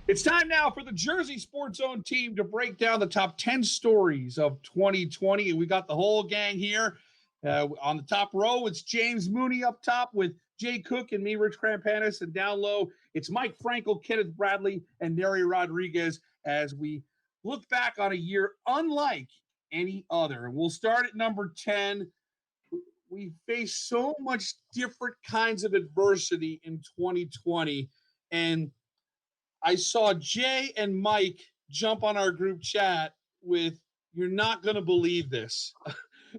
It's time now for the Jersey Sports Zone team to break down the top 10 stories of 2020. And we got the whole gang here. On the top row, it's James Mooney up top with Jay Cook and me, Rich Krampanis. And down low, it's Mike Frankel, Kenneth Bradley, and Neri Rodriguez as we look back on a year unlike any other. And we'll start at number 10. We faced so much different kinds of adversity in 2020. And I saw Jay and Mike jump on our group chat with, "You're not going to believe this."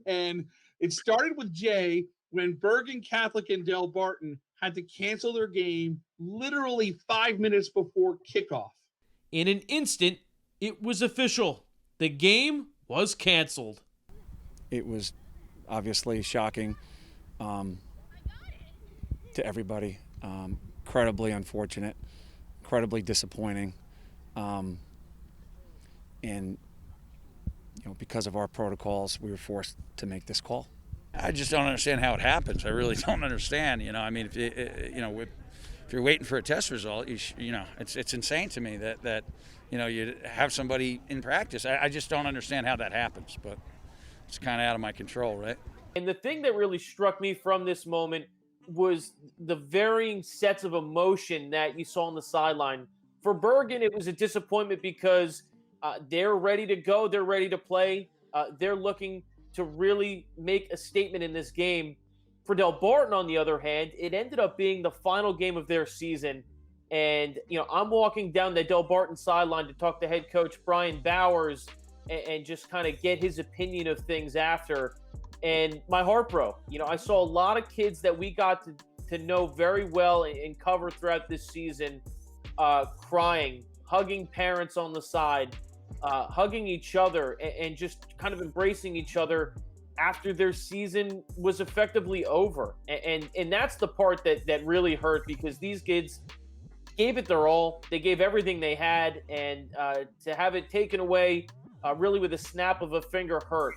And it started with Jay when Bergen Catholic and Del Barton had to cancel their game literally 5 minutes before kickoff. In an instant, it was official. The game was canceled. It was obviously shocking to everybody, incredibly unfortunate, incredibly disappointing, and because of our protocols, we were forced to make this call. I just don't understand how it happens. I really don't understand. I mean, if you're waiting for a test result, it's insane to me that you have somebody in practice. I just don't understand how that happens, but it's kind of out of my control, right? And the thing that really struck me from this moment was the varying sets of emotion that you saw on the sideline. For Bergen, it was a disappointment because they're ready to go. They're ready to play. They're looking to really make a statement in this game. For Del Barton, on the other hand, it ended up being the final game of their season. And, I'm walking down the Del Barton sideline to talk to head coach Brian Bowers and just kind of get his opinion of things after. And my heart broke. I saw a lot of kids that we got to know very well and cover throughout this season crying, hugging parents on the side, hugging each other, and just kind of embracing each other after their season was effectively over. And that's the part that really hurt, because these kids gave it their all. They gave everything they had, and to have it taken away really with a snap of a finger hurt.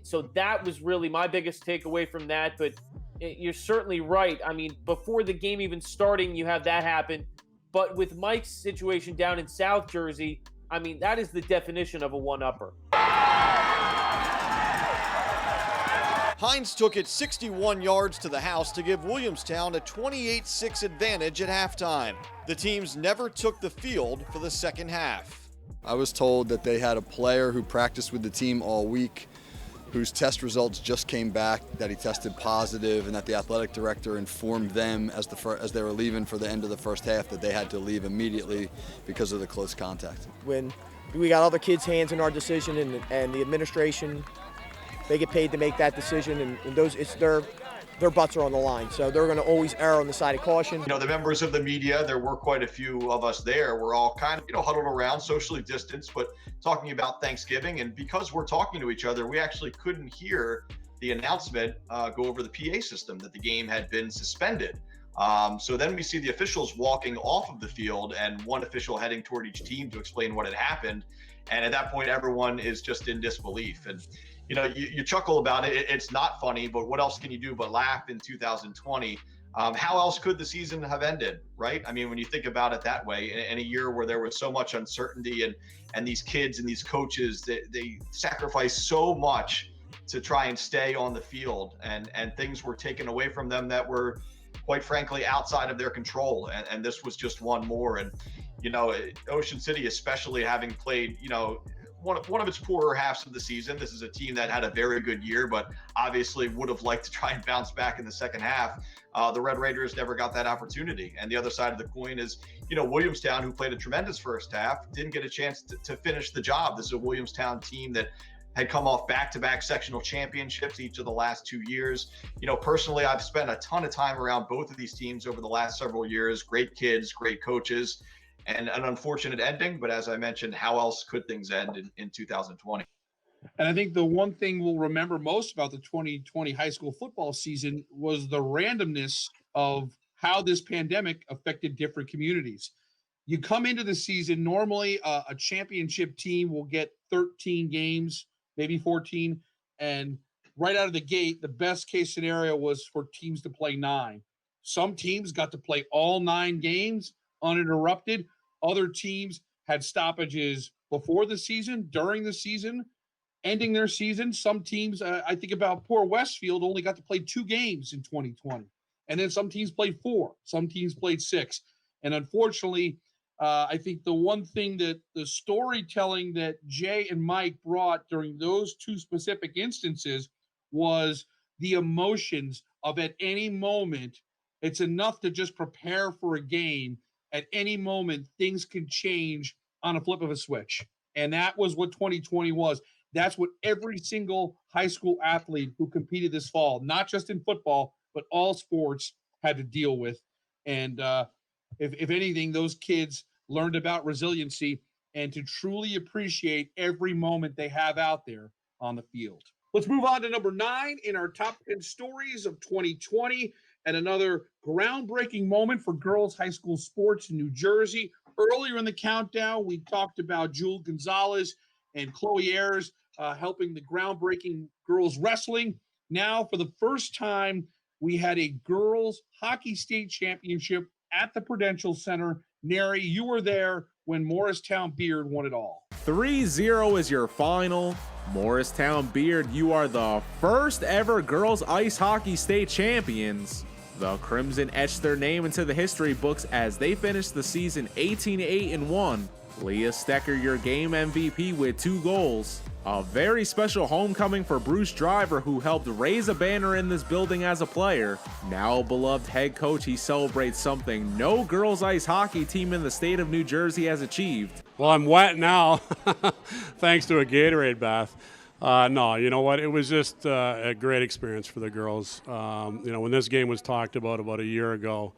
So that was really my biggest takeaway from that. But you're certainly right. I mean, before the game even starting, you have that happen. But with Mike's situation down in South Jersey, I mean, that is the definition of a one-upper. Hines took it 61 yards to the house to give Williamstown a 28-6 advantage at halftime. The teams never took the field for the second half. I was told that they had a player who practiced with the team all week, whose test results just came back, that he tested positive, and that the athletic director informed them as they were leaving for the end of the first half that they had to leave immediately because of the close contact. When we got other kids' hands in our decision, and the administration, they get paid to make that decision, and those it's their butts are on the line, so they're going to always err on the side of caution. The members of the media, there were quite a few of us there. We're all kind of, huddled around, socially distanced, but talking about Thanksgiving. And because we're talking to each other, we actually couldn't hear the announcement go over the PA system that the game had been suspended. So then we see the officials walking off of the field, and one official heading toward each team to explain what had happened. And at that point, everyone is just in disbelief. And you chuckle about it. It's not funny, but what else can you do but laugh in 2020? How else could the season have ended, right? I mean, when you think about it that way, in a year where there was so much uncertainty, and these kids and these coaches, they sacrificed so much to try and stay on the field, and things were taken away from them that were, quite frankly, outside of their control. And this was just one more. And, Ocean City, especially having played, one of its poorer halves of the season. This is a team that had a very good year, but obviously would have liked to try and bounce back in the second half. The Red Raiders never got that opportunity. And the other side of the coin is, Williamstown, who played a tremendous first half, didn't get a chance to finish the job. This is a Williamstown team that had come off back-to-back sectional championships each of the last 2 years. Personally, I've spent a ton of time around both of these teams over the last several years. Great kids, great coaches, and an unfortunate ending. But as I mentioned, how else could things end in 2020? And I think the one thing we'll remember most about the 2020 high school football season was the randomness of how this pandemic affected different communities. You come into the season, normally a championship team will get 13 games, maybe 14. And right out of the gate, the best case scenario was for teams to play 9. Some teams got to play all 9 games uninterrupted. Other teams had stoppages before the season, during the season, ending their season. Some teams, I think about poor Westfield, only got to play 2 games in 2020. And then some teams played 4, some teams played 6. And unfortunately, I think the one thing that the storytelling that Jay and Mike brought during those 2 specific instances was the emotions of at any moment, it's enough to just prepare for a game. At any moment, things can change on a flip of a switch. And that was what 2020 was. That's what every single high school athlete who competed this fall, not just in football, but all sports, had to deal with. And if anything, those kids learned about resiliency and to truly appreciate every moment they have out there on the field. Let's move on to number 9 in our top 10 stories of 2020, and another groundbreaking moment for girls high school sports in New Jersey. Earlier in the countdown, we talked about Jewel Gonzalez and Chloe Ayers helping the groundbreaking girls wrestling. Now, for the first time, we had a girls hockey state championship at the Prudential Center. Neri, you were there when Morristown Beard won it all. 3-0 is your final. Morristown Beard, you are the first ever girls ice hockey state champions. The Crimson etched their name into the history books as they finished the season 18-8-1. Leah Stecker, your game MVP with 2 goals. A very special homecoming for Bruce Driver, who helped raise a banner in this building as a player. Now a beloved head coach, he celebrates something no girls ice hockey team in the state of New Jersey has achieved. Well, I'm wet now, thanks to a Gatorade bath. No, you know what? It was just a great experience for the girls. When this game was talked about a year ago,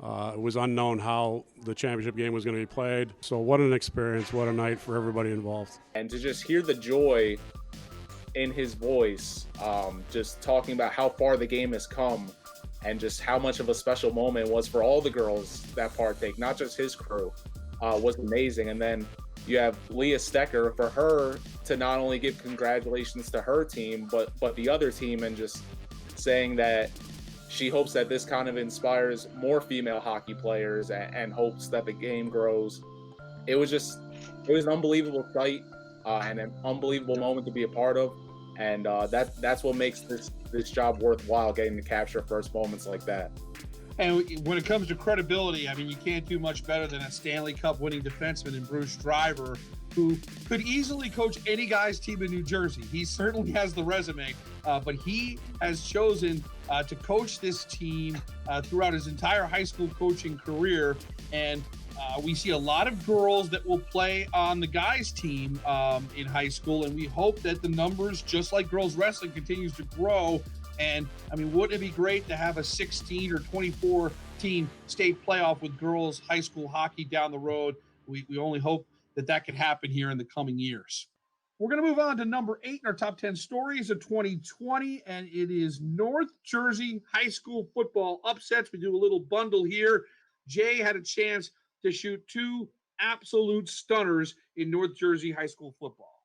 it was unknown how the championship game was going to be played. So what an experience, what a night for everybody involved. And to just hear the joy in his voice, just talking about how far the game has come and just how much of a special moment it was for all the girls that partake, not just his crew, was amazing. And then you have Leah Stecker, for her to not only give congratulations to her team, but the other team, and just saying that she hopes that this kind of inspires more female hockey players and hopes that the game grows. It was an unbelievable sight and an unbelievable moment to be a part of. And that's what makes this job worthwhile, getting to capture first moments like that. And when it comes to credibility, I mean, you can't do much better than a Stanley Cup winning defenseman in Bruce Driver, who could easily coach any guy's team in New Jersey. He certainly has the resume, but he has chosen to coach this team throughout his entire high school coaching career. And we see a lot of girls that will play on the guys' team in high school, and we hope that the numbers, just like girls wrestling, continues to grow. And I mean, wouldn't it be great to have a 16 or 24 team state playoff with girls high school hockey down the road? We only hope that can happen here in the coming years. We're going to move on to number 8 in our top 10 stories of 2020, and it is North Jersey high school football upsets. We do a little bundle here. Jay had a chance to shoot 2 absolute stunners in North Jersey high school football.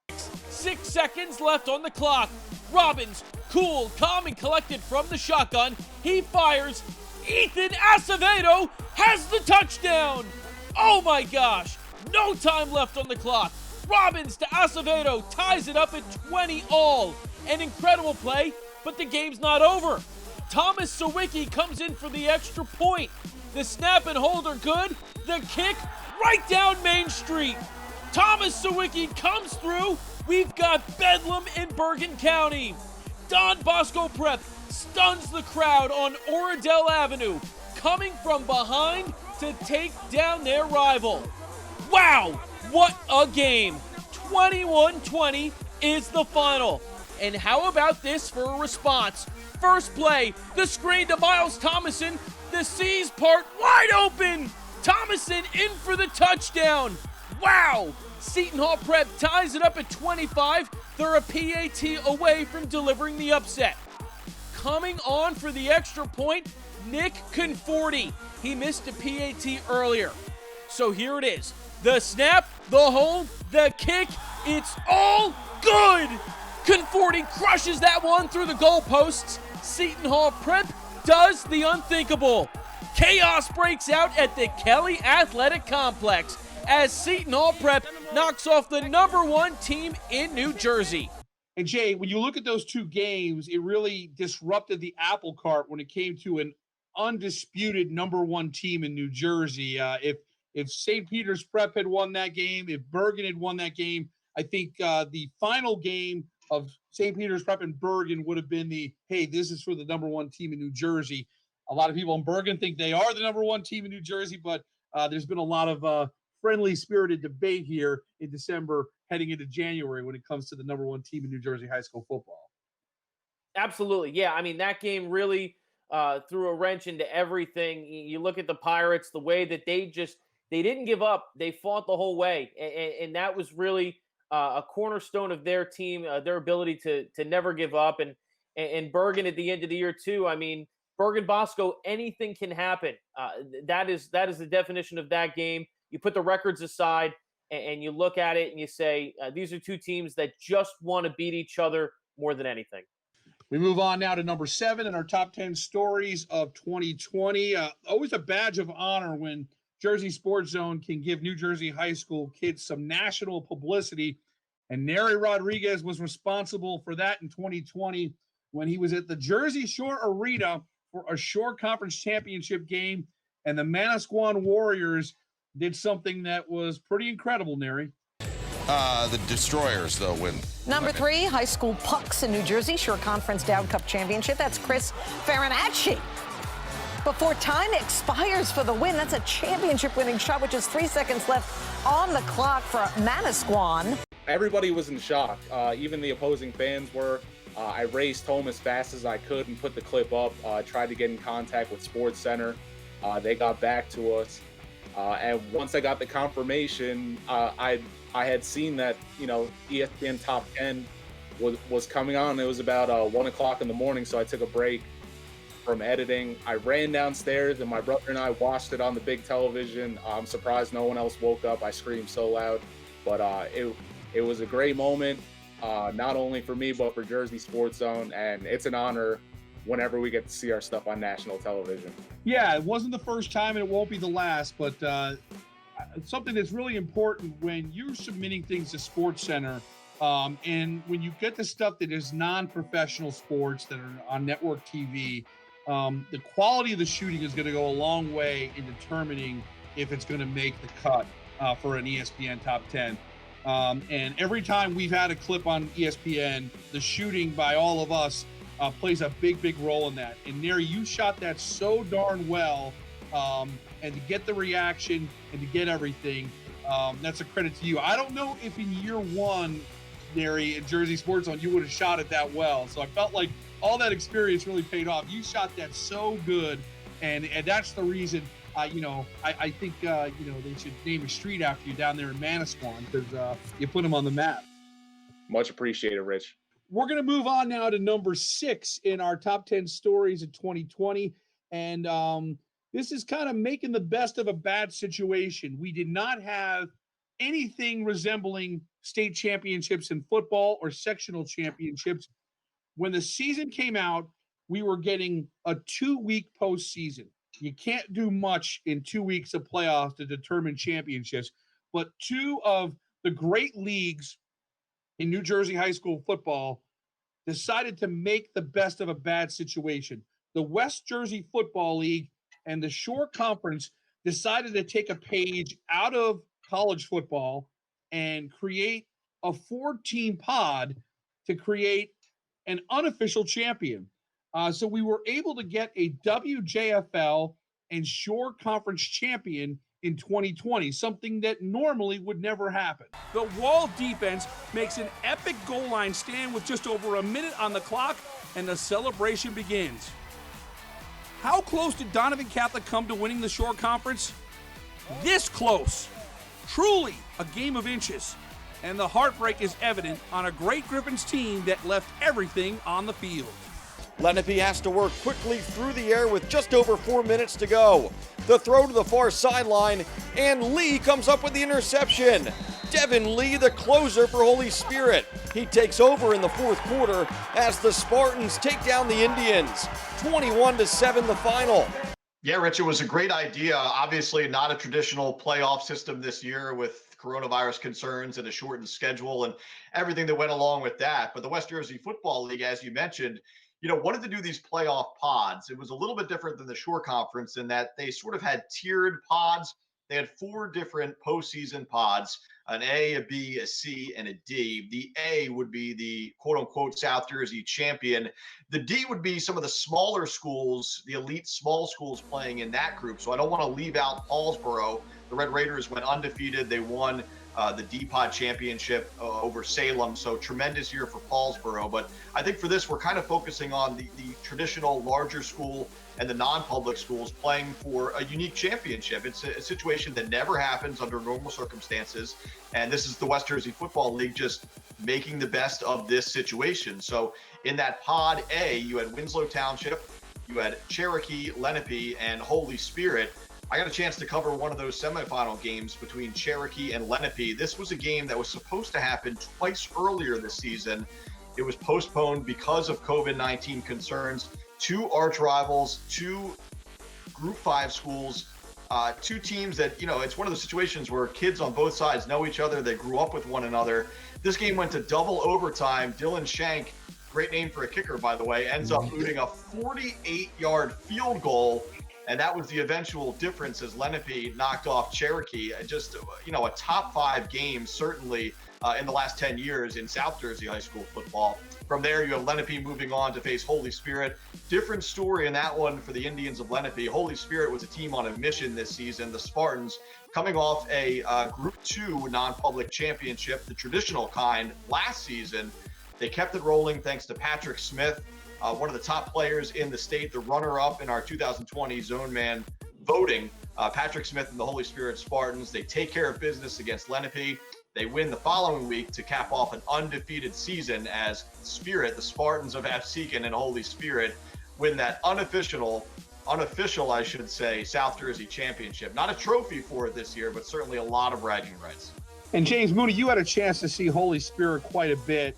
6 seconds left on the clock. Robbins, cool, calm, and collected from the shotgun. He fires. Ethan Acevedo has the touchdown. Oh my gosh. No time left on the clock. Robbins to Acevedo ties it up at 20 all. An incredible play, but the game's not over. Thomas Sawicki comes in for the extra point. The snap and hold are good. The kick right down Main Street. Thomas Sawicki comes through. We've got Bedlam in Bergen County. Don Bosco Prep stuns the crowd on Oradell Avenue, coming from behind to take down their rival. Wow, what a game. 21-20 is the final. And how about this for a response? First play, the screen to Miles Thomason. The C's part wide open. Thomason in for the touchdown. Wow. Seton Hall Prep ties it up at 25. They're a PAT away from delivering the upset. Coming on for the extra point, Nick Conforti. He missed a PAT earlier. So here it is. The snap, the hold, the kick, it's all good. Conforti crushes that one through the goalposts. Seton Hall Prep does the unthinkable. Chaos breaks out at the Kelly Athletic Complex as Seton Hall Prep knocks off the #1 team in New Jersey. And Jay, when you look at those two games, it really disrupted the apple cart when it came to an undisputed #1 team in New Jersey. If St. Peter's Prep had won that game, if Bergen had won that game, I think the final game of St. Peter's Prep and Bergen would have been hey, this is for the #1 team in New Jersey. A lot of people in Bergen think they are the #1 team in New Jersey, but there's been a lot of friendly spirited debate here in December heading into January when it comes to the #1 team in New Jersey high school football. Absolutely. Yeah. I mean, that game really threw a wrench into everything. You look at the Pirates, the way that they didn't give up. They fought the whole way. And that was really a cornerstone of their team, their ability to never give up. And Bergen at the end of the year too. I mean, Bergen Bosco, anything can happen. That is the definition of that game. You put the records aside and you look at it and you say, these are two teams that just want to beat each other more than anything. We move on now to number 7 in our top 10 stories of 2020. Always a badge of honor when Jersey Sports Zone can give New Jersey high school kids some national publicity. And Neri Rodriguez was responsible for that in 2020 when he was at the Jersey Shore Arena for a Shore Conference Championship game. And the Manasquan Warriors did something that was pretty incredible, Neri. The Destroyers, though, win. Number 3, high school pucks in New Jersey, Shore Conference Down Cup Championship. That's Chris Farinacci. Before time expires for the win, that's a championship-winning shot, which is 3 seconds left on the clock for Manasquan. Everybody was in shock. Even the opposing fans were. I raced home as fast as I could and put the clip up. Tried to get in contact with Sports Center. They got back to us. And once I got the confirmation, I had seen that, ESPN Top 10 was coming on. It was about 1 o'clock in the morning, so I took a break from editing. I ran downstairs, and my brother and I watched it on the big television. I'm surprised no one else woke up. I screamed so loud. But it was a great moment, not only for me, but for Jersey Sports Zone, and it's an honor whenever we get to see our stuff on national television. Yeah, it wasn't the first time, and it won't be the last, but something that's really important when you're submitting things to Sports Center, and when you get the stuff that is non-professional sports that are on network TV, the quality of the shooting is going to go a long way in determining if it's going to make the cut for an ESPN Top 10. And every time we've had a clip on ESPN, the shooting by all of us plays a big role in that. And Neri, you shot that so darn well, and to get the reaction and to get everything, that's a credit to you. I don't know if in year 1, Neri, in Jersey Sports Zone, you would have shot it that well. So I felt like all that experience really paid off. You shot that so good, and that's the reason. I think they should name a street after you down there in Manasquan because you put them on the map. Much appreciated, Rich. We're going to move on now to number 6 in our top 10 stories of 2020. And this is kind of making the best of a bad situation. We did not have anything resembling state championships in football or sectional championships. When the season came out, we were getting a 2-week postseason. You can't do much in 2 weeks of playoffs to determine championships. But 2 of the great leagues in New Jersey high school football decided to make the best of a bad situation. The West Jersey Football League and the Shore Conference decided to take a page out of college football and create a 4-team pod to create an unofficial champion. So we were able to get a WJFL and Shore Conference champion in 2020, something that normally would never happen. The Wall defense makes an epic goal line stand with just over a minute on the clock, and the celebration begins. How close did Donovan Catholic come to winning the Shore Conference? This close. Truly a game of inches. And the heartbreak is evident on a Great Griffins team that left everything on the field. Lenape has to work quickly through the air with just over 4 minutes to go. The throw to the far sideline, and Lee comes up with the interception. Devin Lee, the closer for Holy Spirit. He takes over in the fourth quarter as the Spartans take down the Indians. 21-7 the final. Yeah, Rich, it was a great idea. Obviously, not a traditional playoff system this year with coronavirus concerns and a shortened schedule and everything that went along with that. But the West Jersey Football League, as you mentioned, wanted to do these playoff pods. It was a little bit different than the Shore Conference in that they sort of had tiered pods. They had 4 different postseason pods, an A, a B, a C, and a D. The A would be the quote unquote South Jersey champion. The D would be some of the smaller schools, the elite small schools playing in that group. So I don't want to leave out Paulsboro. The Red Raiders went undefeated. They won the D-Pod championship over Salem. So tremendous year for Paulsboro. But I think for this, we're kind of focusing on the traditional larger school and the non-public schools playing for a unique championship. It's a situation that never happens under normal circumstances. And this is the West Jersey Football League just making the best of this situation. So in that pod A, you had Winslow Township, you had Cherokee, Lenape, and Holy Spirit. I got a chance to cover one of those semifinal games between Cherokee and Lenape. This was a game that was supposed to happen twice earlier this season. It was postponed because of COVID-19 concerns. 2 arch rivals, 2 Group 5 schools, 2 teams that, it's one of those situations where kids on both sides know each other. They grew up with one another. This game went to double overtime. Dylan Shank, great name for a kicker, by the way, ends up booting a 48-yard field goal. And that was the eventual difference as Lenape knocked off Cherokee. Just, a top 5 game, certainly in the last 10 years in South Jersey high school football. From there, you have Lenape moving on to face Holy Spirit. Different story in that one for the Indians of Lenape. Holy Spirit was a team on a mission this season. The Spartans coming off a Group 2 non-public championship, the traditional kind, last season. They kept it rolling thanks to Patrick Smith, one of the top players in the state, the runner-up in our 2020 Zoneman voting. Patrick Smith and the Holy Spirit Spartans, they take care of business against Lenape. They win the following week to cap off an undefeated season as Spirit, the Spartans of Absecon and Holy Spirit, win that unofficial, I should say, South Jersey championship. Not a trophy for it this year, but certainly a lot of bragging rights. And James Mooney, you had a chance to see Holy Spirit quite a bit.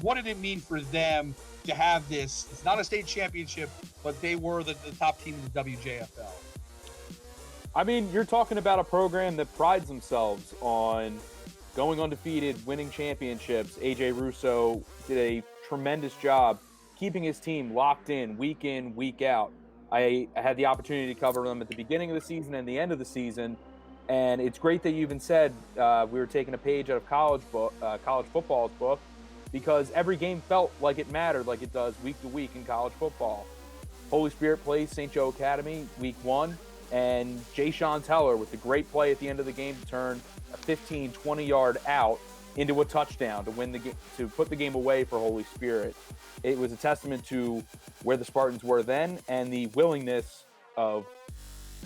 What did it mean for them to have this? It's not a state championship, but they were the top team in the WJFL. I mean, you're talking about a program that prides themselves on going undefeated, winning championships. AJ Russo did a tremendous job keeping his team locked in, week out. I had the opportunity to cover them at the beginning of the season and the end of the season. And it's great that you even said we were taking a page out of college football's book, because every game felt like it mattered, like it does week to week in college football. Holy Spirit plays St. Joe Academy week 1, and Jay Sean Teller with the great play at the end of the game to turn a 15, 20-yard out into a touchdown to win the game, to put the game away for Holy Spirit. It was a testament to where the Spartans were then and the willingness of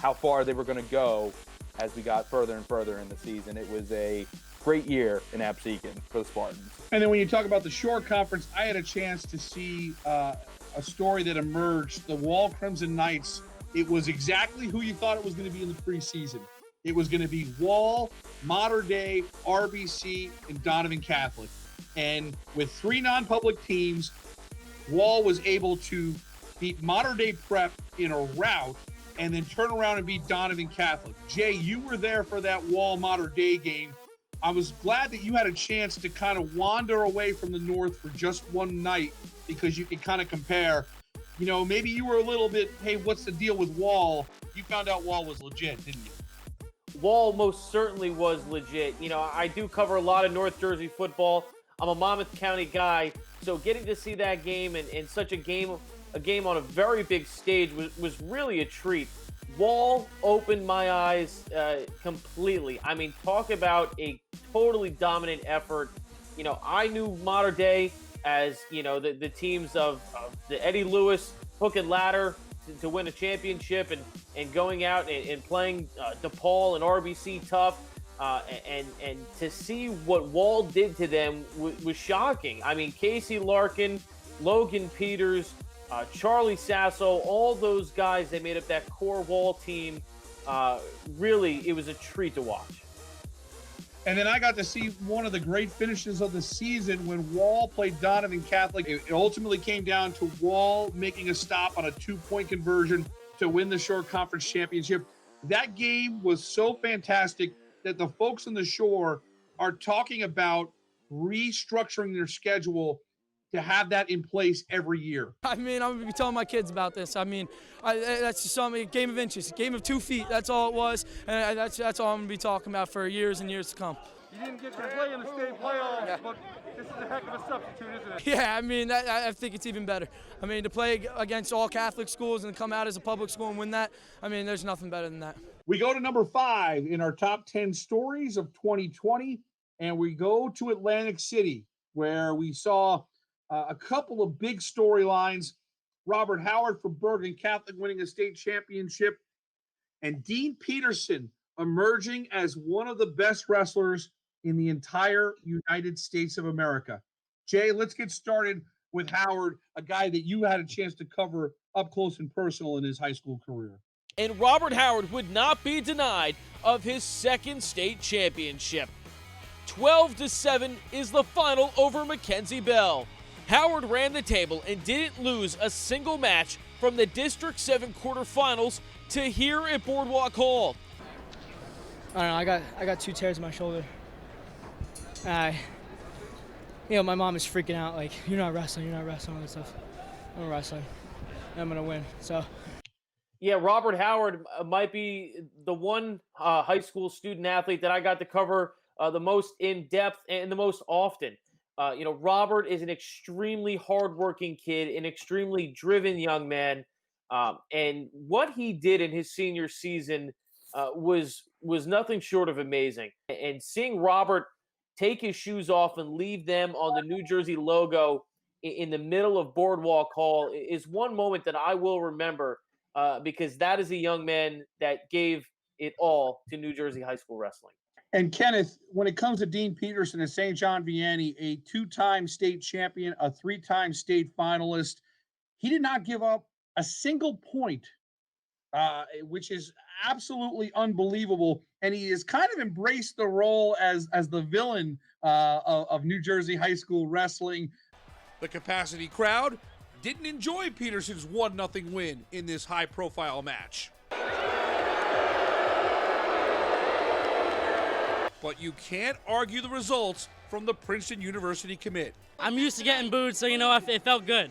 how far they were going to go as we got further and further in the season. It was a great year in Absecon for the Spartans. And then when you talk about the Shore Conference, I had a chance to see a story that emerged. The Wall Crimson Knights, it was exactly who you thought it was going to be in the preseason. It was going to be Wall, Mater Dei, RBC, and Donovan Catholic. And with 3 non-public teams, Wall was able to beat Mater Dei Prep in a rout and then turn around and beat Donovan Catholic. Jay, you were there for that Wall Mater Dei game. I was glad that you had a chance to kind of wander away from the North for just one night, because you could kind of compare. Maybe you were a little bit, hey, what's the deal with Wall? You found out Wall was legit, didn't you? Wall most certainly was legit. I do cover a lot of North Jersey football. I'm a Monmouth County guy, so getting to see that game and such a game on a very big stage was really a treat. Wall opened my eyes completely. I mean, talk about a totally dominant effort. I knew Mater Dei as, the teams of the Eddie Lewis hook and ladder to win a championship and going out and playing DePaul and RBC tough. And to see what Wall did to them was shocking. I mean, Casey Larkin, Logan Peters, Charlie Sasso, all those guys that made up that core Wall team, really, it was a treat to watch. And then I got to see one of the great finishes of the season when Wall played Donovan Catholic. It ultimately came down to Wall making a stop on a 2-point conversion to win the Shore Conference Championship. That game was so fantastic that the folks on the Shore are talking about restructuring their schedule to have that in place every year. I mean, I'm going to be telling my kids about this. I mean, that's just something, a game of inches, a game of 2 feet. That's all it was. And that's all I'm going to be talking about for years and years to come. You didn't get to play in the state playoffs, but this is a heck of a substitute, isn't it? Yeah, I mean, I think it's even better. I mean, to play against all Catholic schools and come out as a public school and win that, I mean, there's nothing better than that. We go to number 5 in our top 10 stories of 2020, and we go to Atlantic City, where we saw a couple of big storylines. Robert Howard for Bergen Catholic winning a state championship, and Dean Peterson emerging as one of the best wrestlers in the entire United States of America. Jay, let's get started with Howard, a guy that you had a chance to cover up close and personal in his high school career. And Robert Howard would not be denied of his second state championship. 12-7 is the final over Mackenzie Bell. Howard ran the table and didn't lose a single match from the District 7 quarterfinals to here at Boardwalk Hall. I don't know, I got 2 tears in my shoulder. My mom is freaking out, like, you're not wrestling, all that stuff. I'm wrestling, and I'm gonna win, so. Yeah, Robert Howard might be the one high school student athlete that I got to cover the most in depth and the most often. Robert is an extremely hardworking kid, an extremely driven young man, and what he did in his senior season was nothing short of amazing. And seeing Robert take his shoes off and leave them on the New Jersey logo in the middle of Boardwalk Hall is one moment that I will remember because that is a young man that gave it all to New Jersey high school wrestling. And Kenneth, when it comes to Dean Peterson and St. John Vianney, a 2-time state champion, a 3-time state finalist, he did not give up a single point, which is absolutely unbelievable. And he has kind of embraced the role as the villain of New Jersey high school wrestling. The capacity crowd didn't enjoy Peterson's 1-0 win in this high-profile match. But you can't argue the results from the Princeton University commit. I'm used to getting booed, so, it felt good.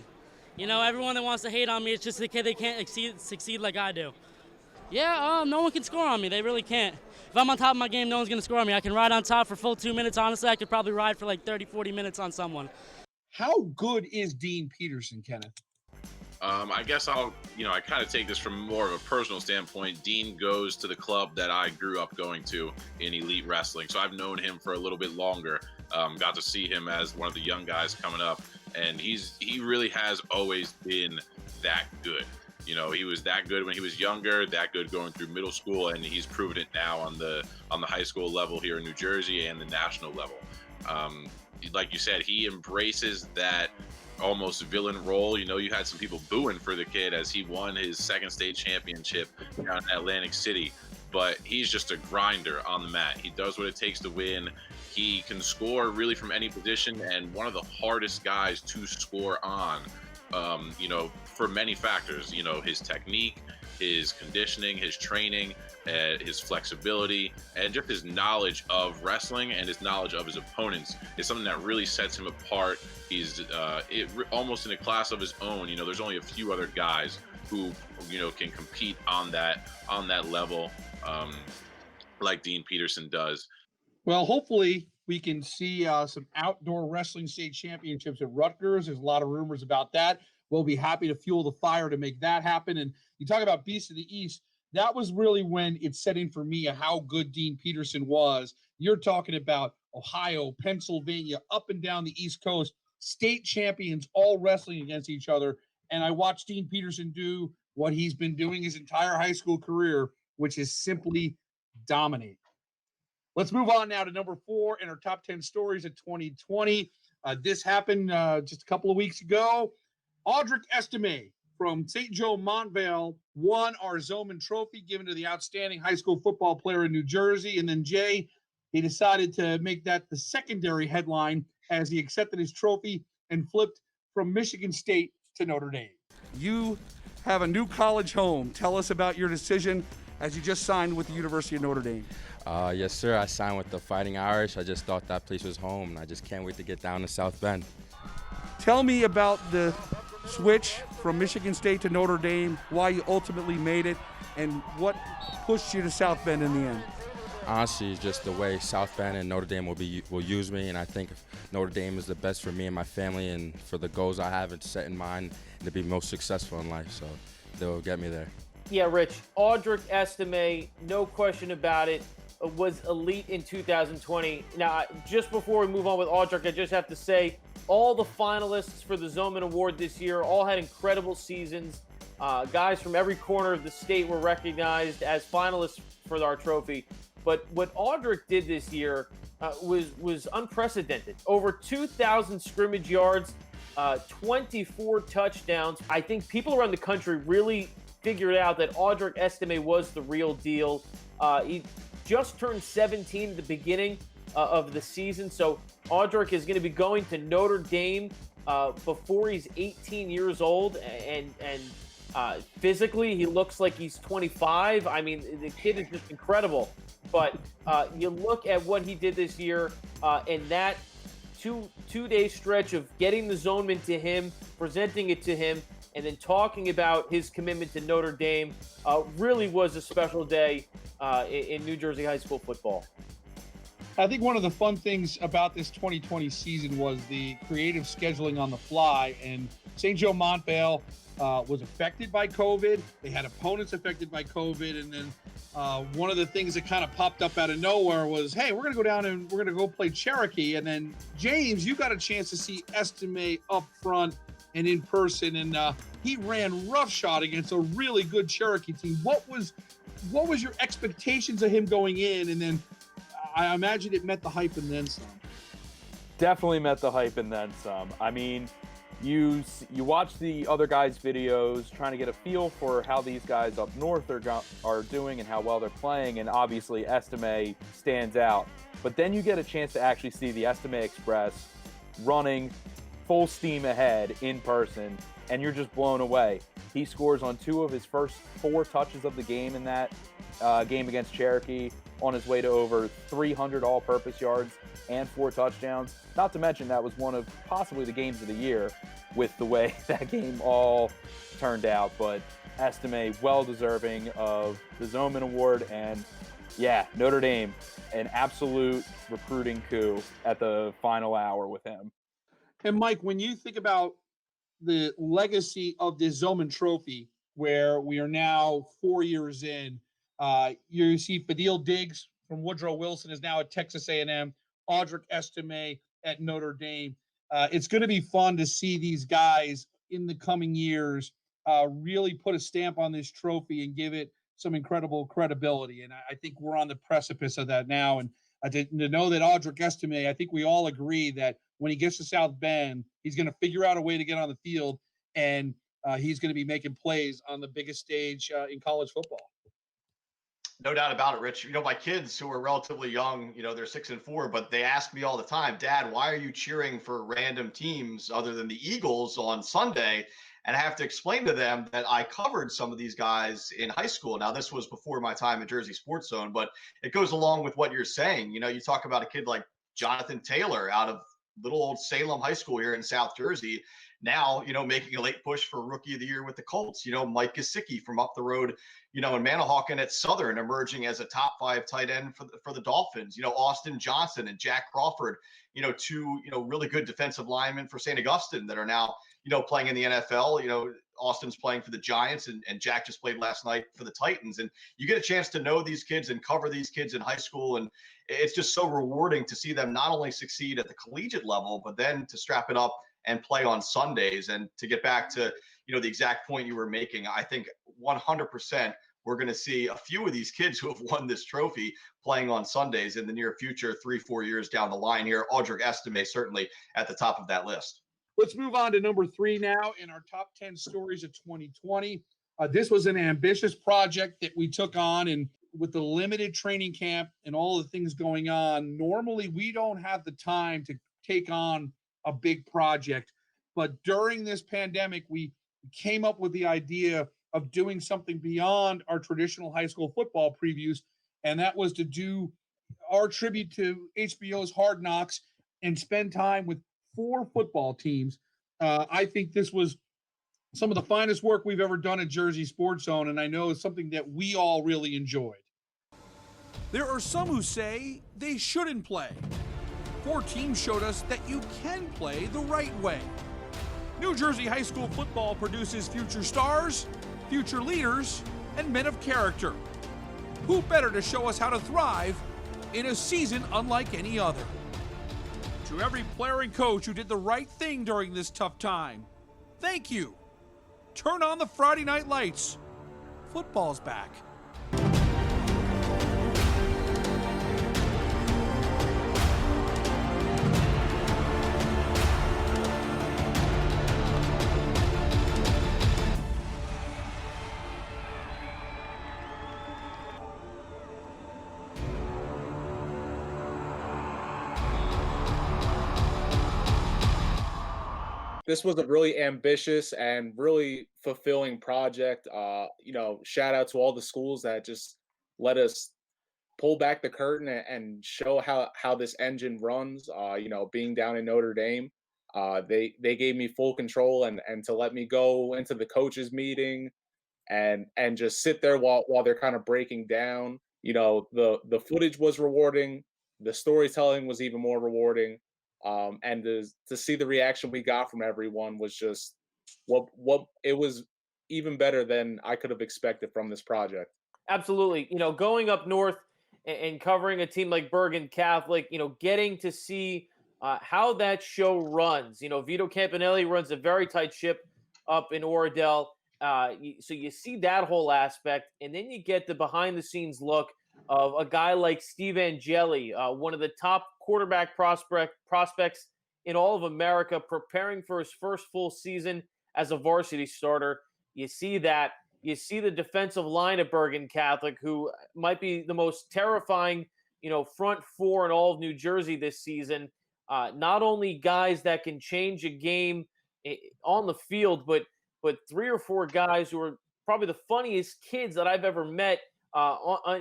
Everyone that wants to hate on me, it's just they can't succeed like I do. Yeah, no one can score on me. They really can't. If I'm on top of my game, no one's going to score on me. I can ride on top for full 2 minutes. Honestly, I could probably ride for like 30, 40 minutes on someone. How good is Dean Peterson, Kenneth? I guess I kind of take this from more of a personal standpoint. Dean goes to the club that I grew up going to in elite wrestling. So I've known him for a little bit longer. Got to see him as one of the young guys coming up. And he really has always been that good. He was that good when he was younger, that good going through middle school, and he's proven it now on the high school level here in New Jersey and the national level. Like you said, he embraces that almost villain role. You had some people booing for the kid as he won his second state championship down in Atlantic City, but he's just a grinder on the mat. He does what it takes to win. He can score really from any position, and one of the hardest guys to score on, for many factors, his technique, his conditioning, his training, his flexibility, and just his knowledge of wrestling and his knowledge of his opponents is something that really sets him apart. He's almost in a class of his own. There's only a few other guys who, can compete on that level like Dean Peterson does. Well, hopefully we can see some outdoor wrestling state championships at Rutgers. There's a lot of rumors about that. We'll be happy to fuel the fire to make that happen. And you talk about Beast of the East. That was really when it set in for me how good Dean Peterson was. You're talking about Ohio, Pennsylvania, up and down the East Coast, state champions all wrestling against each other. And I watched Dean Peterson do what he's been doing his entire high school career, which is simply dominate. Let's move on now to number 4 in our top 10 stories of 2020. This happened just a couple of weeks ago. Audric Estime from St. Joe-Montvale won our Zoneman trophy given to the outstanding high school football player in New Jersey. And then Jay, he decided to make that the secondary headline as he accepted his trophy and flipped from Michigan State to Notre Dame. You have a new college home. Tell us about your decision as you just signed with the University of Notre Dame. Yes, sir. I signed with the Fighting Irish. I just thought that place was home, and I just can't wait to get down to South Bend. Tell me about the switch from Michigan State to Notre Dame, why you ultimately made it, and what pushed you to South Bend in the end. Honestly, it's just the way South Bend and Notre Dame will use me, and I think Notre Dame is the best for me and my family and for the goals I have set in mind and to be most successful in life, so they'll get me there. Yeah, Rich, Audric Estime, no question about it, was elite in 2020. Now, just before we move on with Audric, I just have to say, all the finalists for the Zoneman Award this year all had incredible seasons. Guys from every corner of the state were recognized as finalists for our trophy. But what Audric did this year was unprecedented. Over 2,000 scrimmage yards, 24 touchdowns. I think people around the country really figured out that Audric Estime was the real deal. He just turned 17 at the beginning of the season, so Audric is going to be going to Notre Dame before he's 18 years old, and physically he looks like he's 25. I mean, the kid is just incredible. But you look at what he did this year, and that two-day stretch of getting the Zoneman to him, presenting it to him, and then talking about his commitment to Notre Dame really was a special day in New Jersey high school football. I think one of the fun things about this 2020 season was the creative scheduling on the fly, and St. Joe-Montvale was affected by COVID. They had opponents affected by COVID, and then one of the things that kind of popped up out of nowhere was, hey, we're going to go down and we're going to go play Cherokee. And then, James, you got a chance to see Estime up front and in person, and he ran roughshod against a really good Cherokee team. What was your expectations of him going in? And then I imagine it met the hype and then some. Definitely met the hype and then some. I mean, you watch the other guys' videos trying to get a feel for how these guys up north are doing and how well they're playing, and obviously Estime stands out. But then you get a chance to actually see the Estime Express running full steam ahead in person, and you're just blown away. He scores on 2 of his first 4 touches of the game in that game against Cherokee, on his way to over 300 all-purpose yards and 4 touchdowns. Not to mention that was one of possibly the games of the year with the way that game all turned out. But Estime, well deserving of the Zoneman Award. And yeah, Notre Dame, an absolute recruiting coup at the final hour with him. And Mike, when you think about the legacy of the Zoneman Trophy, where we are now 4 years in, you see Fadil Diggs from Woodrow Wilson is now at Texas A&M, Audric Estime at Notre Dame. It's going to be fun to see these guys in the coming years really put a stamp on this trophy and give it some incredible credibility. And I think we're on the precipice of that now. And to know that Audric Estime, I think we all agree that when he gets to South Bend, he's going to figure out a way to get on the field, and he's going to be making plays on the biggest stage in college football. No doubt about it, Rich. You know, my kids who are relatively young, you know, they're 6 and 4, but they ask me all the time, Dad, why are you cheering for random teams other than the Eagles on Sunday? And I have to explain to them that I covered some of these guys in high school. Now, this was before my time at Jersey Sports Zone, but it goes along with what you're saying. You know, you talk about a kid like Jonathan Taylor out of little old Salem High School here in South Jersey. Now, you know, making a late push for Rookie of the Year with the Colts. You know, Mike Gesicki from up the road, you know, in Manahawkin at Southern, emerging as a top 5 tight end for the Dolphins. You know, Austin Johnson and Jack Crawford, you know, 2, you know, really good defensive linemen for St. Augustine that are now, you know, playing in the NFL. You know, Austin's playing for the Giants, and Jack just played last night for the Titans. And you get a chance to know these kids and cover these kids in high school. And it's just so rewarding to see them not only succeed at the collegiate level, but then to strap it up and play on Sundays. And to get back to, you know, the exact point you were making, I think 100% we're going to see a few of these kids who have won this trophy playing on Sundays in the near future, 3-4 years down the line here. Audric Estime certainly at the top of that list. Let's move on to number 3 now in our top 10 stories of 2020. This was an ambitious project that we took on, and with the limited training camp and all the things going on, normally we don't have the time to take on a big project. But during this pandemic, we came up with the idea of doing something beyond our traditional high school football previews, and that was to do our tribute to HBO's Hard Knocks and spend time with 4 football teams. I think this was some of the finest work we've ever done at Jersey Sports Zone, and I know it's something that we all really enjoyed. There are some who say they shouldn't play. 4 teams showed us that you can play the right way. New Jersey high school football produces future stars, future leaders, and men of character. Who better to show us how to thrive in a season unlike any other? To every player and coach who did the right thing during this tough time, thank you. Turn on the Friday night lights. Football's back. This was a really ambitious and really fulfilling project. Shout out to all the schools that just let us pull back the curtain and show how this engine runs. Being down in Notre Dame, they gave me full control and to let me go into the coaches meeting and just sit there while they're kind of breaking down. The footage was rewarding. The storytelling was even more rewarding. And to see the reaction we got from everyone was just what it was even better than I could have expected from this project. Absolutely. Going up north and covering a team like Bergen Catholic, getting to see how that show runs. Vito Campanelli runs a very tight ship up in Oradell. So you see that whole aspect, and then you get the behind-the-scenes look of a guy like Steve Angeli, one of the top quarterback prospects in all of America, preparing for his first full season as a varsity starter. You see that. You see the defensive line at Bergen Catholic, who might be the most terrifying, front 4 in all of New Jersey this season. Not only guys that can change a game on the field, but 3 or 4 guys who are probably the funniest kids that I've ever met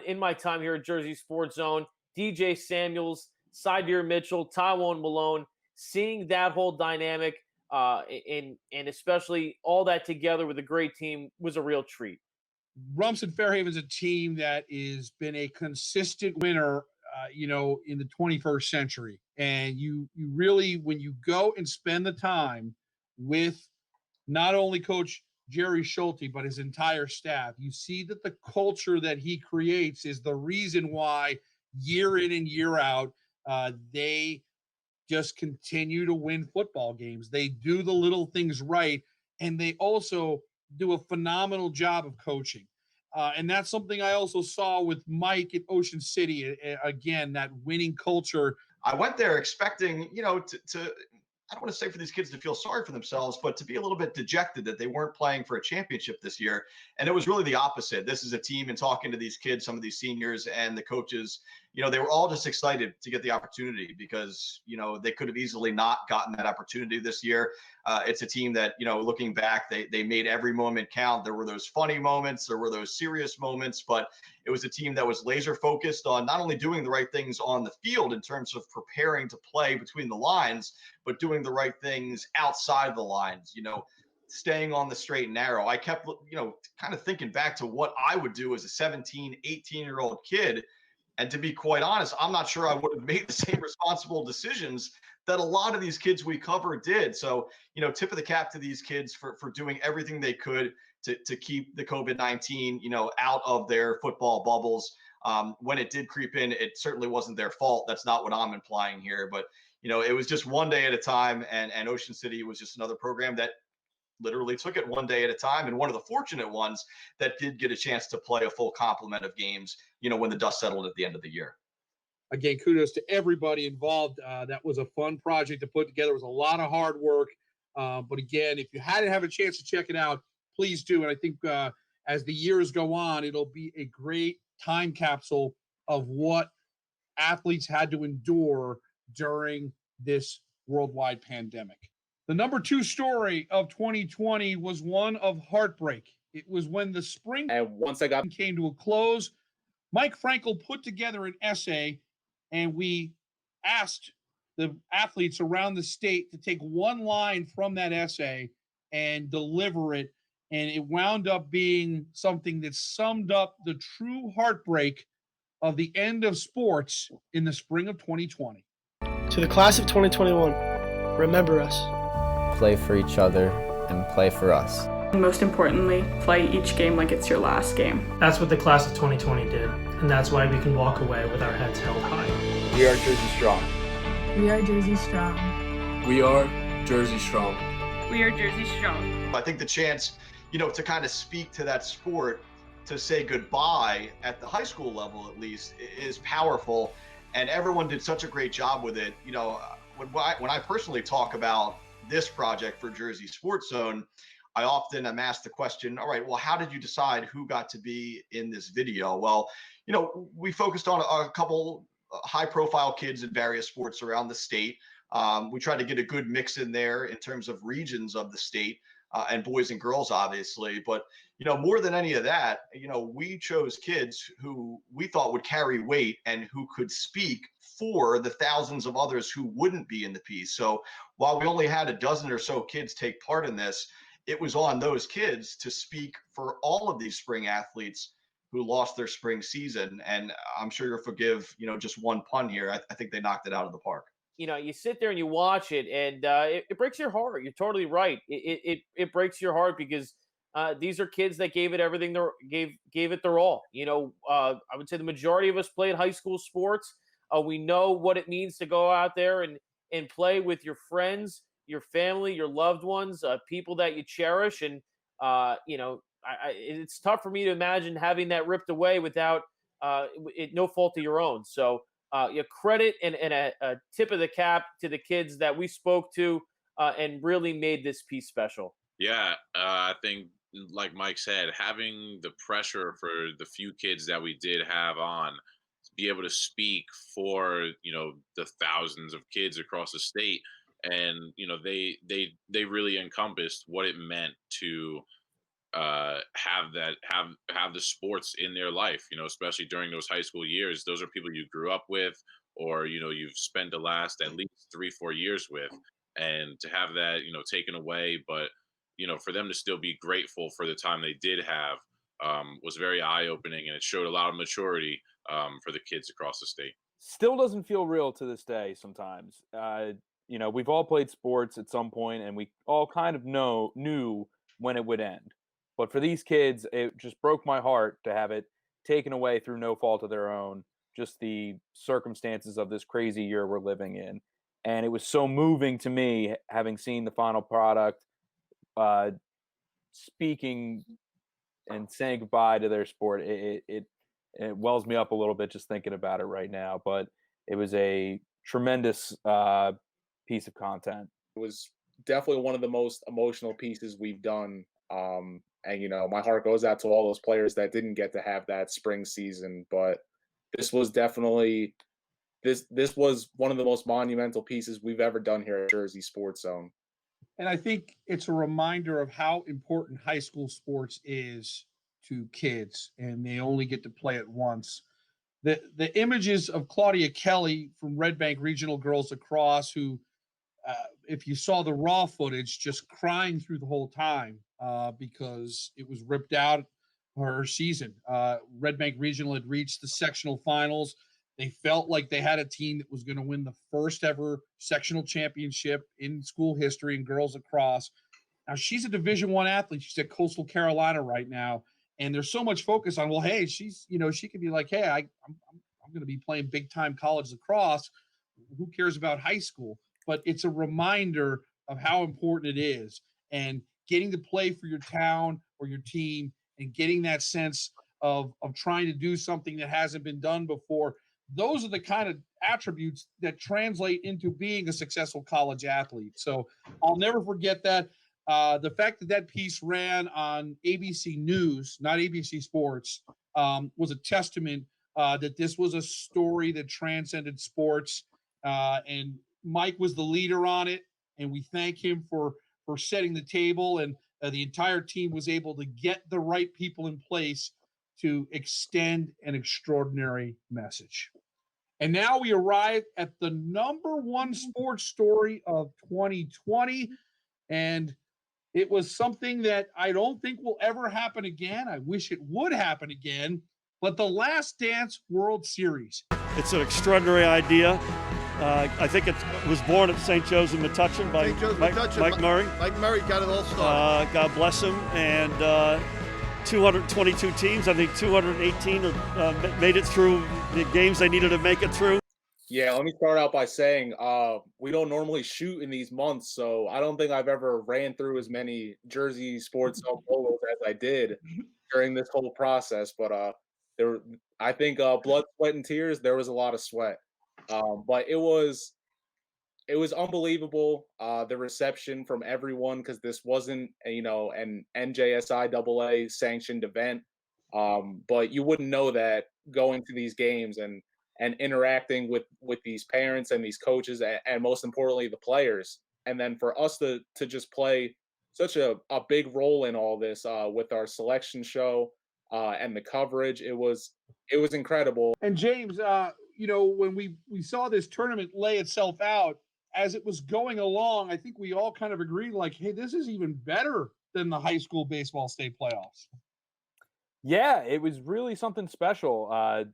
in my time here at Jersey Sports Zone. DJ Samuels, Sydir Mitchell, Tywone Malone, seeing that whole dynamic and especially all that together with a great team was a real treat. Rumson Fairhaven's a team that has been a consistent winner, in the 21st century. And you really, when you go and spend the time with not only Coach Jerry Schulte, but his entire staff, you see that the culture that he creates is the reason why year in and year out, they just continue to win football games. They do the little things right, and they also do a phenomenal job of coaching. And that's something I also saw with Mike at Ocean City. Again, that winning culture. I went there expecting, to I don't want to say for these kids to feel sorry for themselves, but to be a little bit dejected that they weren't playing for a championship this year. And it was really the opposite. This is a team, and talking to these kids, some of these seniors and the coaches, they were all just excited to get the opportunity because, they could have easily not gotten that opportunity this year. It's a team that, looking back, they made every moment count. There were those funny moments, there were those serious moments, but it was a team that was laser focused on not only doing the right things on the field in terms of preparing to play between the lines, but doing the right things outside the lines, staying on the straight and narrow. I kept, kind of thinking back to what I would do as a 17, 18-year-old kid. And to be quite honest, I'm not sure I would have made the same responsible decisions that a lot of these kids we cover did. So, tip of the cap to these kids for doing everything they could to keep the COVID-19, out of their football bubbles. When it did creep in, it certainly wasn't their fault. That's not what I'm implying here. But, it was just one day at a time. And Ocean City was just another program that literally took it one day at a time, and one of the fortunate ones that did get a chance to play a full complement of games, when the dust settled at the end of the year. Again, kudos to everybody involved. That was a fun project to put together. It was a lot of hard work. But again, if you hadn't have a chance to check it out, please do. And I think as the years go on, it'll be a great time capsule of what athletes had to endure during this worldwide pandemic. The number 2 story of 2020 was one of heartbreak. It was when the spring and once I got came to a close, Mike Frankel put together an essay, and we asked the athletes around the state to take one line from that essay and deliver it. And it wound up being something that summed up the true heartbreak of the end of sports in the spring of 2020. To the class of 2021, remember us. Play for each other and play for us. And most importantly, play each game like it's your last game. That's what the class of 2020 did, and that's why we can walk away with our heads held high. We are Jersey Strong. We are Jersey Strong. We are Jersey Strong. We are Jersey Strong. I think the chance, to kind of speak to that sport, to say goodbye at the high school level, at least, is powerful. And everyone did such a great job with it. When I personally talk about this project for Jersey Sports Zone, I often am asked the question, all right, well, how did you decide who got to be in this video? Well, we focused on a couple high profile kids in various sports around the state. We tried to get a good mix in there in terms of regions of the state, and boys and girls, obviously. But, more than any of that, we chose kids who we thought would carry weight and who could speak for the thousands of others who wouldn't be in the piece. So while we only had a dozen or so kids take part in this, it was on those kids to speak for all of these spring athletes who lost their spring season. And I'm sure you'll forgive, just one pun here. I think they knocked it out of the park. You sit there and you watch it, and it breaks your heart. You're totally right. It breaks your heart because these are kids that gave it everything. Gave it their all. I would say the majority of us played high school sports. We know what it means to go out there and play with your friends, your family, your loved ones, people that you cherish. And, it's tough for me to imagine having that ripped away without no fault of your own. So your credit and a tip of the cap to the kids that we spoke to and really made this piece special. Yeah, I think, like Mike said, having the pressure for the few kids that we did have on, to be able to speak for, the thousands of kids across the state. And, they really encompassed what it meant to have the sports in their life, especially during those high school years. Those are people you grew up with, or, you've spent the last at least 3-4 years with, and to have that, taken away. But, for them to still be grateful for the time they did have was very eye-opening, and it showed a lot of maturity for the kids across the state. Still doesn't feel real to this day sometimes. We've all played sports at some point, and we all kind of knew when it would end. But for these kids, it just broke my heart to have it taken away through no fault of their own, just the circumstances of this crazy year we're living in. And it was so moving to me, having seen the final product, speaking and saying goodbye to their sport. It wells me up a little bit just thinking about it right now. But it was a tremendous piece of content. It was definitely one of the most emotional pieces we've done. And, my heart goes out to all those players that didn't get to have that spring season. But this was definitely this was one of the most monumental pieces we've ever done here at Jersey Sports Zone. And I think it's a reminder of how important high school sports is to kids, and they only get to play it once. The images of Claudia Kelly from Red Bank Regional Girls Lacrosse, who, if you saw the raw footage, just crying through the whole time because it was ripped out her season. Red Bank Regional had reached the sectional finals. They felt like they had a team that was going to win the first ever sectional championship in school history in girls lacrosse. Now, she's a Division I athlete. She's at Coastal Carolina right now. And there's so much focus on, well, hey, she's, she could be like, hey, I'm going to be playing big time college lacrosse. Who cares about high school? But it's a reminder of how important it is, and getting to play for your town or your team and getting that sense of trying to do something that hasn't been done before. Those are the kind of attributes that translate into being a successful college athlete. So I'll never forget that. The fact that piece ran on ABC News, not ABC Sports, was a testament that this was a story that transcended sports. And Mike was the leader on it, and we thank him for setting the table. And the entire team was able to get the right people in place to extend an extraordinary message. And now we arrive at the number one sports story of 2020. And it was something that I don't think will ever happen again. I wish it would happen again. But the Last Dance World Series. It's an extraordinary idea. I think it was born at St. Joe's in Metuchen by Mike Murray. Mike Murray got it all started. God bless him. And 222 teams, I think 218 made it through the games they needed to make it through. Yeah, let me start out by saying we don't normally shoot in these months, so I don't think I've ever ran through as many Jersey Sports Zone polos as I did during this whole process. But I think blood, sweat, and tears. There was a lot of sweat, but it was unbelievable. The reception from everyone, because this wasn't an NJSI AA sanctioned event, but you wouldn't know that going to these games and interacting with these parents and these coaches and most importantly the players, and then for us to just play such a big role in all this with our selection show and the coverage, it was incredible. And James, when we saw this tournament lay itself out as it was going along, I think we all kind of agreed, like, hey, this is even better than the high school baseball state playoffs. Yeah, it was really something special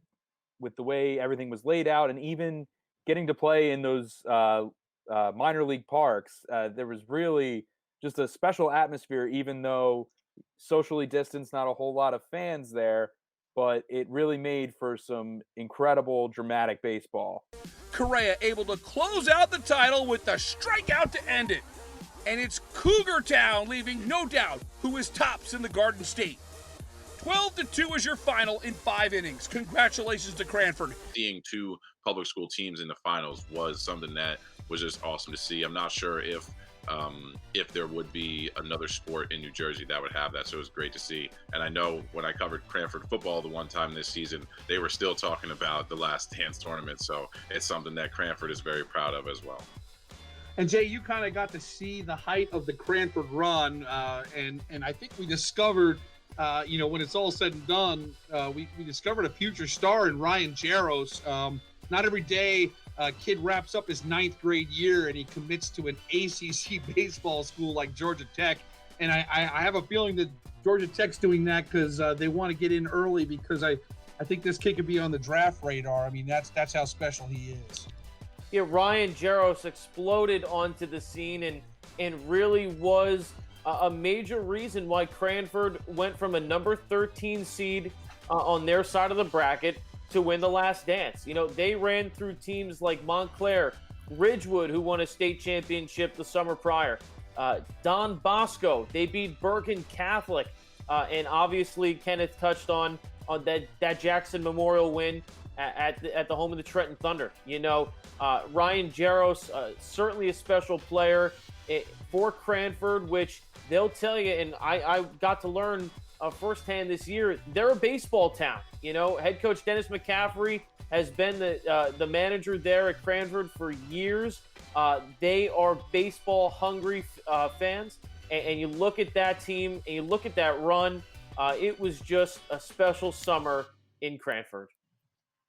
with the way everything was laid out, and even getting to play in those minor league parks. There was really just a special atmosphere, even though socially distanced, not a whole lot of fans there, but it really made for some incredible dramatic baseball. Correa able to close out the title with the strikeout to end it. And it's Cougar Town leaving no doubt who is tops in the Garden State. 12-2 is your final in 5 innings. Congratulations to Cranford. Seeing 2 public school teams in the finals was something that was just awesome to see. I'm not sure if there would be another sport in New Jersey that would have that, so it was great to see. And I know when I covered Cranford football the one time this season, they were still talking about the Last Dance tournament, so it's something that Cranford is very proud of as well. And Jay, you kind of got to see the height of the Cranford run, and I think we discovered, when it's all said and done, we discovered a future star in Ryan Jaros. Not every day a kid wraps up his 9th grade year and he commits to an ACC baseball school like Georgia Tech. And I have a feeling that Georgia Tech's doing that because they want to get in early, because I think this kid could be on the draft radar. I mean, that's how special he is. Yeah, Ryan Jaros exploded onto the scene and really was a major reason why Cranford went from a number 13 seed on their side of the bracket to win the Last Dance. They ran through teams like Montclair, Ridgewood, who won a state championship the summer prior, Don Bosco. They beat Bergen Catholic, and obviously Kenneth touched on that Jackson Memorial win at the home of the Trenton Thunder. Ryan Jaros, certainly a special player for Cranford, which they'll tell you, and I got to learn firsthand this year, they're a baseball town. Head coach Dennis McCaffrey has been the manager there at Cranford for years. They are baseball hungry fans, and you look at that team and you look at that run, it was just a special summer in Cranford.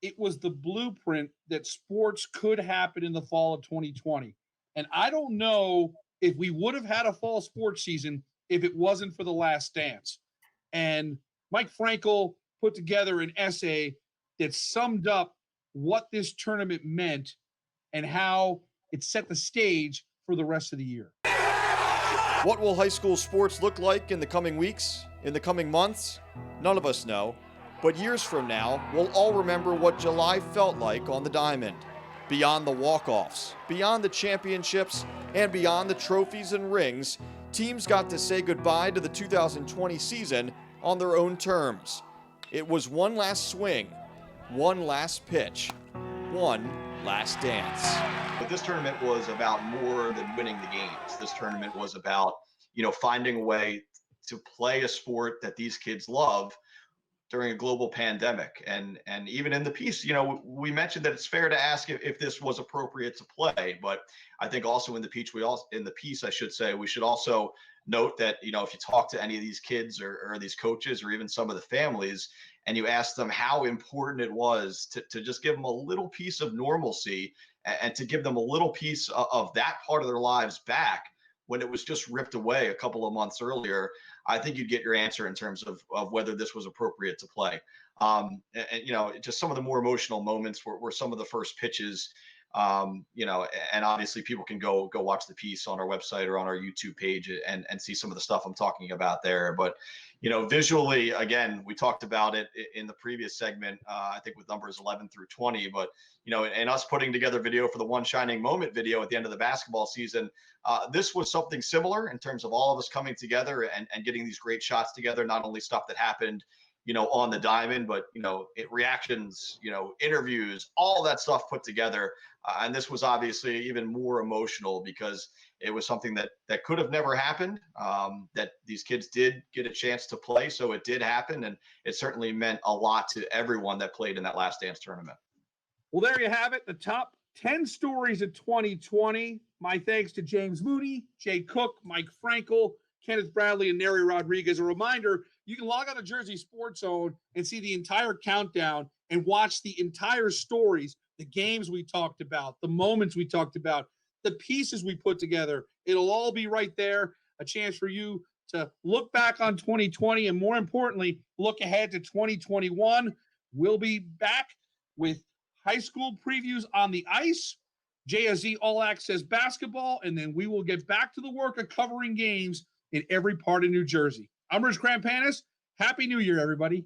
It was the blueprint that sports could happen in the fall of 2020. And I don't know if we would have had a fall sports season if it wasn't for the Last Dance. And Mike Frankel put together an essay that summed up what this tournament meant and how it set the stage for the rest of the year. What will high school sports look like in the coming weeks, in the coming months? None of us know. But years from now, we'll all remember what July felt like on the diamond. Beyond the walk-offs, beyond the championships, and beyond the trophies and rings, teams got to say goodbye to the 2020 season on their own terms. It was one last swing, one last pitch, one last dance. But this tournament was about more than winning the games. This tournament was about, finding a way to play a sport that these kids love during a global pandemic. And even in the piece, we mentioned that it's fair to ask if this was appropriate to play. But I think also in the piece, I should say, we should also note that, if you talk to any of these kids or these coaches or even some of the families, and you ask them how important it was to just give them a little piece of normalcy and to give them a little piece of that part of their lives back when it was just ripped away a couple of months earlier, I think you'd get your answer in terms of whether this was appropriate to play. Just some of the more emotional moments were some of the first pitches, and obviously people can go watch the piece on our website or on our YouTube page and see some of the stuff I'm talking about there. But, visually, again, we talked about it in the previous segment, I think with numbers 11 through 20, but, and us putting together video for the One Shining Moment video at the end of the basketball season, this was something similar in terms of all of us coming together and getting these great shots together, not only stuff that happened, on the diamond, but, reactions, interviews, all that stuff put together. And this was obviously even more emotional because it was something that could have never happened, that these kids did get a chance to play. So it did happen. And it certainly meant a lot to everyone that played in that Last Dance tournament. Well, there you have it. The top 10 stories of 2020. My thanks to James Mooney, Jay Cook, Mike Frankel, Kenneth Bradley, and Neri Rodriguez. A reminder, you can log on to Jersey Sports Zone and see the entire countdown and watch the entire stories, the games we talked about, the moments we talked about, the pieces we put together. It'll all be right there. A chance for you to look back on 2020 and, more importantly, look ahead to 2021. We'll be back with high school previews on the ice, JSZ All Access Basketball, and then we will get back to the work of covering games in every part of New Jersey. I'm Rich Krampanis. Happy New Year, everybody.